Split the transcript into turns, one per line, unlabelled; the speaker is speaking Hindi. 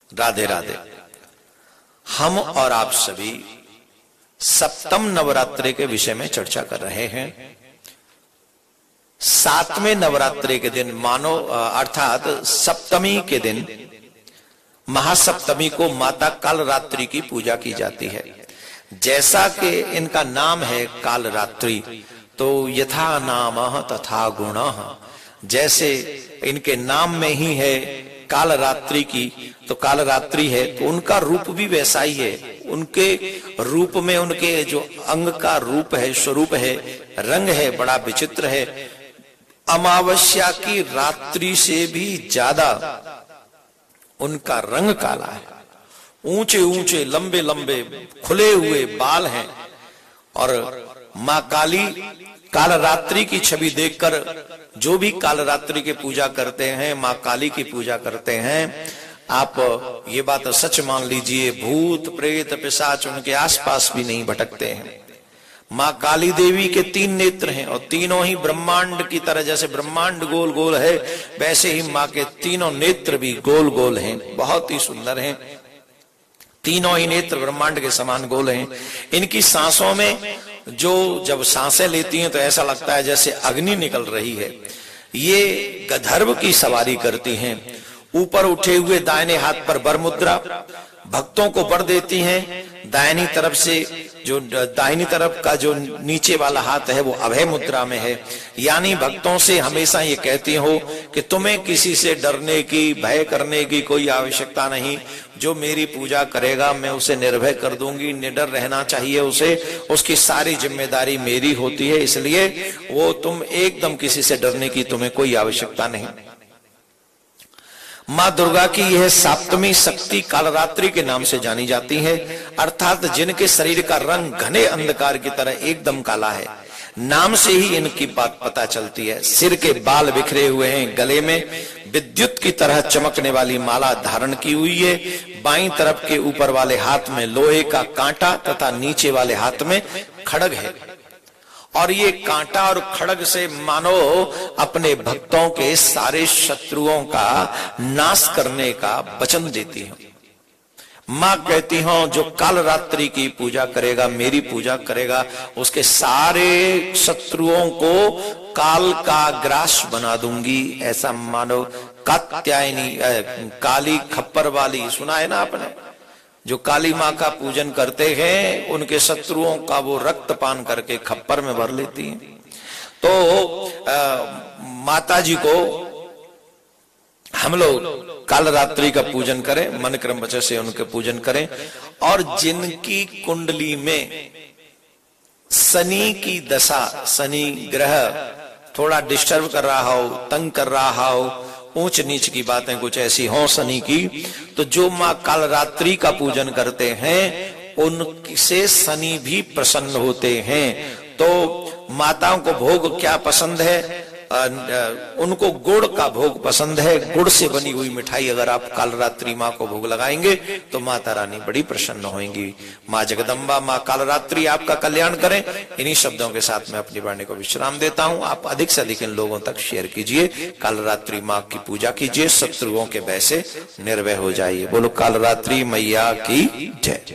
राधे राधे। हम और आप सभी सप्तम नवरात्रि के विषय में चर्चा कर रहे हैं। सातवें नवरात्रि के दिन मानो अर्थात सप्तमी के दिन महासप्तमी को माता कालरात्रि की पूजा की जाती है। जैसा कि इनका नाम है कालरात्रि, तो यथा नामः तथा गुणः, जैसे इनके नाम में ही है कालरात्रि की तो कालरात्रि है, तो उनका रूप भी वैसा ही है। उनके रूप में उनके जो अंग का रूप है, स्वरूप है, रंग है, बड़ा विचित्र है। अमावस्या की रात्रि से भी ज्यादा उनका रंग काला है। ऊंचे ऊंचे लंबे लंबे खुले हुए बाल हैं। और मां काली कालरात्रि की छवि देखकर जो भी कालरात्रि की पूजा करते हैं, मां काली की पूजा करते हैं, आप ये बात सच मान लीजिए, भूत प्रेत पिशाच उनके आसपास भी नहीं भटकते हैं। मां काली देवी के 3 नेत्र हैं और तीनों ही ब्रह्मांड की तरह, जैसे ब्रह्मांड गोल गोल है वैसे ही मां के तीनों नेत्र भी गोल गोल हैं, बहुत ही सुंदर हैं। तीनों ही नेत्र ब्रह्मांड के समान गोल हैं। इनकी सांसों में जो जब सांसें लेती हैं तो ऐसा लगता है जैसे अग्नि निकल रही है। ये गंधर्व की सवारी करती हैं। ऊपर उठे हुए दाहिने हाथ पर वर मुद्रा भक्तों को वर देती हैं। दाहिनी तरफ से जो दाहिनी तरफ का जो नीचे वाला हाथ है वो अभय मुद्रा में है। यानी भक्तों से हमेशा ये कहती हो कि तुम्हें किसी से डरने की, भय करने की कोई आवश्यकता नहीं। जो मेरी पूजा करेगा मैं उसे निर्भय कर दूंगी, निडर रहना चाहिए उसे, उसकी सारी जिम्मेदारी मेरी होती है, इसलिए वो तुम एकदम किसी से डरने की तुम्हें कोई आवश्यकता नहीं। मां दुर्गा की यह सप्तमी शक्ति कालरात्रि के नाम से जानी जाती है, अर्थात जिनके शरीर का रंग घने अंधकार की तरह एकदम काला है। नाम से ही इनकी बात पता चलती है। सिर के बाल बिखरे हुए हैं, गले में विद्युत की तरह चमकने वाली माला धारण की हुई है। बाईं तरफ के ऊपर वाले हाथ में लोहे का कांटा तथा नीचे वाले हाथ में खड्ग है। और ये कांटा और खड्ग से मानो अपने भक्तों के सारे शत्रुओं का नाश करने का वचन देती हूं। मां कहती हूं जो कालरात्रि की पूजा करेगा, मेरी पूजा करेगा, उसके सारे शत्रुओं को काल का ग्रास बना दूंगी। ऐसा मानो कात्यायनी काली खप्पर वाली सुना है ना आपने, जो काली मां का पूजन करते हैं उनके शत्रुओं का वो रक्तपान करके खप्पर में भर लेती हैं। तो माता जी को हम लोग कालरात्रि का पूजन करें, मन क्रम वचन से उनके पूजन करें। और जिनकी कुंडली में शनि की दशा, शनि ग्रह थोड़ा डिस्टर्ब कर रहा हो, तंग कर रहा हो, ऊंच नीच की बातें कुछ ऐसी हो शनि की, तो जो मां कालरात्रि का पूजन करते हैं उनसे शनि भी प्रसन्न होते हैं। तो माताओं को भोग क्या पसंद है? उनको गुड़ का भोग पसंद है। गुड़ से बनी हुई मिठाई अगर आप कालरात्रि माँ को भोग लगाएंगे तो माता रानी बड़ी प्रसन्न होंगी। माँ जगदम्बा, माँ कालरात्रि आपका कल्याण करें। इन्हीं शब्दों के साथ मैं अपनी वाणी को विश्राम देता हूँ। आप अधिक से अधिक इन लोगों तक शेयर कीजिए। कालरात्रि माँ की पूजा कीजिए, शत्रुओं के भय से निर्भय हो जाइए। बोलो कालरात्रि मैया की जय।